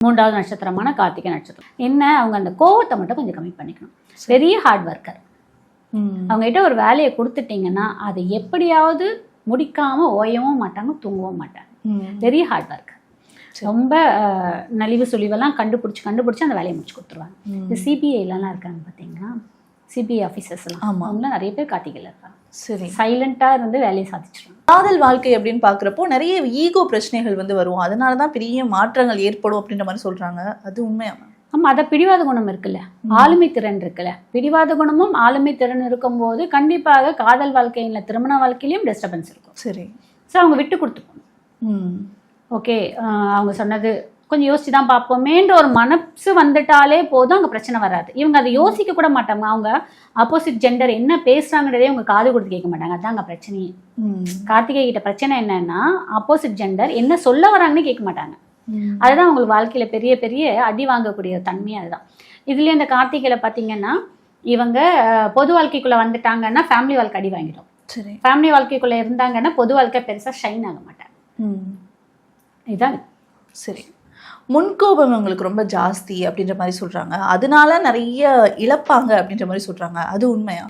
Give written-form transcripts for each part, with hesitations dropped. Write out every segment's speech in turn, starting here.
மூன்றாவது நட்சத்திரமான கார்த்திகை நட்சத்திரம். என்ன, அவங்க அந்த கோவத்தை மட்டும் கொஞ்சம் கம்மி பண்ணிக்கணும். பெரிய ஹார்ட் ஒர்க்கர். அவங்ககிட்ட ஒரு வேலையை கொடுத்துட்டீங்கன்னா அதை எப்படியாவது முடிக்காம ஓயவும் மாட்டாங்க, தூங்கவும் மாட்டாங்க. பெரிய ஹார்ட் ஒர்க்கர். ரொம்ப நலிவு சுழிவெல்லாம் கண்டுபிடிச்சி அந்த வேலையை முடிச்சு கொடுத்துருவாங்க. இந்த சிபிஐலாம் இருக்காங்க பார்த்தீங்களா, சிபிஐ ஆஃபீஸர்ஸ் எல்லாம், அவங்களாம் நிறைய பேர் கார்த்திகையில் இருக்காங்க. சரி, சைலண்டாக இருந்து வேலையை சாதிச்சிருவாங்க. காதல் வாழ்க்கை அப்படின்னு பார்க்குறப்போ நிறைய ஈகோ பிரச்சனைகள் வரும், அதனால தான் பெரிய மாற்றங்கள் ஏற்படும் அப்படின்ற மாதிரி சொல்கிறாங்க. அது உண்மையா? ஆமாம், அதை பிடிவாத குணம் இருக்குல்ல, ஆளுமை திறன் இருக்குல்ல, பிடிவாத குணமும் ஆளுமை திறன் இருக்கும்போது கண்டிப்பாக காதல் வாழ்க்கையில் திருமண வாழ்க்கையிலையும் டிஸ்டர்பன்ஸ் இருக்கும். சரி, ஸோ அவங்க விட்டு கொடுத்துப்போம். ஓகே, அவங்க சொன்னது கொஞ்சம் யோசிச்சு தான் பார்ப்போமேன்ற ஒரு மனசு வந்துட்டாலே போதும், அங்கே பிரச்சனை வராது. இவங்க அதை யோசிக்க கூட மாட்டாங்க. அவங்க ஆப்போசிட் ஜெண்டர் என்ன பேசுறாங்கிறதே அவங்க காது கொடுத்து கேட்க மாட்டாங்க. அதுதான் அங்கே பிரச்சனையே. கார்த்திகை கிட்ட பிரச்சனை என்னன்னா, ஆப்போசிட் ஜெண்டர் என்ன சொல்ல வராங்கன்னு கேட்க மாட்டாங்க. அதுதான் அவங்களுக்கு வாழ்க்கையில பெரிய பெரிய அடி வாங்கக்கூடிய தன்மை. அதுதான் இதுலயே இந்த கார்த்திகையில பார்த்தீங்கன்னா, இவங்க பொது வாழ்க்கைக்குள்ள வந்துட்டாங்கன்னா ஃபேமிலி வாழ்க்கை அடி வாங்கிடும். சரி, ஃபேமிலி வாழ்க்கைக்குள்ள இருந்தாங்கன்னா பொது வாழ்க்கை பெருசா ஷைன் ஆக மாட்டாங்க. இதுதான். சரி, முன்கோபம் அவங்களுக்கு ரொம்ப ஜாஸ்தி அப்படின்ற மாதிரி சொல்றாங்க, அதனால நிறைய இழப்பாங்க அப்படின்ற மாதிரி சொல்றாங்க. அது உண்மையா?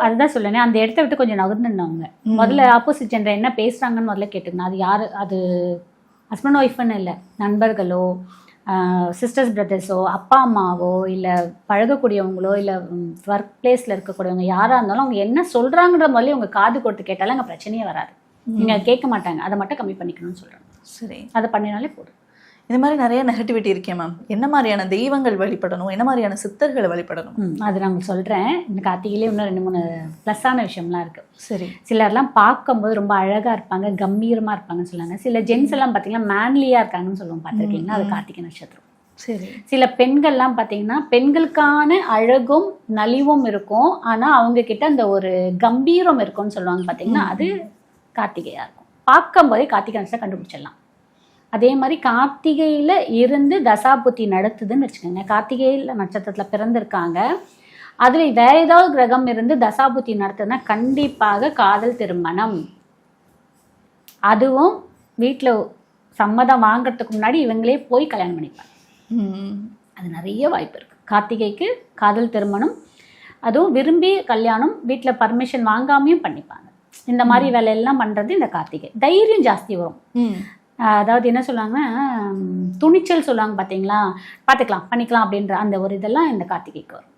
அதுதான் சொல்லேன், அந்த இடத்த விட்டு கொஞ்சம் நகர்ந்துருந்தவங்க. முதல்ல ஆப்போசிட் ஜெண்டர் என்ன பேசுறாங்கன்னு முதல்ல கேட்டுக்கணும். அது யாரு, அது ஹஸ்பண்ட் ஒய்ஃப்னு இல்லை, நண்பர்களோ சிஸ்டர்ஸ் பிரதர்ஸோ அப்பா அம்மாவோ இல்லை பழகக்கூடியவங்களோ இல்லை ஒர்க் பிளேஸில் இருக்கக்கூடியவங்க யாராக இருந்தாலும் அவங்க என்ன சொல்கிறாங்கன்ற முதல்ல உங்கள் காது கொடுத்து கேட்டாலும் அங்கே பிரச்சனையே வராது. நீங்கள் கேட்க மாட்டாங்க. அதை மட்டும் கம்மி பண்ணிக்கணும்னு சொல்கிறாங்க. சரி, அதை பண்ணினாலே போதும். இந்த மாதிரி நிறைய நெகட்டிவிட்டி இருக்கேன் மேம். என்ன மாதிரியான தெய்வங்கள் வழிபடணும், என்ன மாதிரியான சித்தர்களை வழிபடணும்? அது நான் சொல்கிறேன். இந்த கார்த்திகையிலே இன்னும் 2-3 ப்ளஸ்ஸான விஷயம்லாம் இருக்குது. சரி, சிலர்லாம் பார்க்கும்போது ரொம்ப அழகாக இருப்பாங்க, கம்பீரமாக இருப்பாங்கன்னு சொல்லுவாங்க. சில ஜென்ஸ் எல்லாம் பார்த்தீங்கன்னா மேன்லியாக இருக்காங்கன்னு சொல்லுவோம், பார்த்துருக்கீங்கன்னா அது கார்த்திகை நட்சத்திரம். சரி, சில பெண்கள்லாம் பார்த்தீங்கன்னா பெண்களுக்கான அழகும் நலிவும் இருக்கும், ஆனால் அவங்க கிட்ட அந்த ஒரு கம்பீரம் இருக்கும்னு சொல்லுவாங்க பார்த்தீங்கன்னா, அது கார்த்திகையாக இருக்கும். பார்க்கும்போதே கார்த்திகை நட்சத்திரம் கண்டுபிடிச்சிடலாம். அதே மாதிரி கார்த்திகையில் இருந்து தசாபுத்தி நடத்துதுன்னு வச்சுக்கோங்க. கார்த்திகையில் நட்சத்திரத்தில் பிறந்திருக்காங்க, அதில் வேற ஏதாவது கிரகம் இருந்து தசாபுத்தி நடத்துதுன்னா கண்டிப்பாக காதல் திருமணம். அதுவும் வீட்டில் சம்மதம் வாங்கிறதுக்கு முன்னாடி இவங்களே போய் கல்யாணம் பண்ணிப்பாங்க. அது நிறைய வாய்ப்பு இருக்குது கார்த்திகைக்கு. காதல் திருமணம், அதுவும் விரும்பி கல்யாணம், வீட்டில் பர்மிஷன் வாங்காமையும் பண்ணிப்பாங்க. இந்த மாதிரி வேலையெல்லாம் பண்ணுறது இந்த கார்த்திகை. தைரியம் ஜாஸ்தி வரும். அதாவது என்ன சொல்லுவாங்கன்னா, துணிச்சல் சொல்லுவாங்க பார்த்தீங்களா, பார்த்துக்கலாம் பண்ணிக்கலாம் அப்படின்ற அந்த ஒரு இதெல்லாம் இந்த கார்த்திகைக்கு வரும்.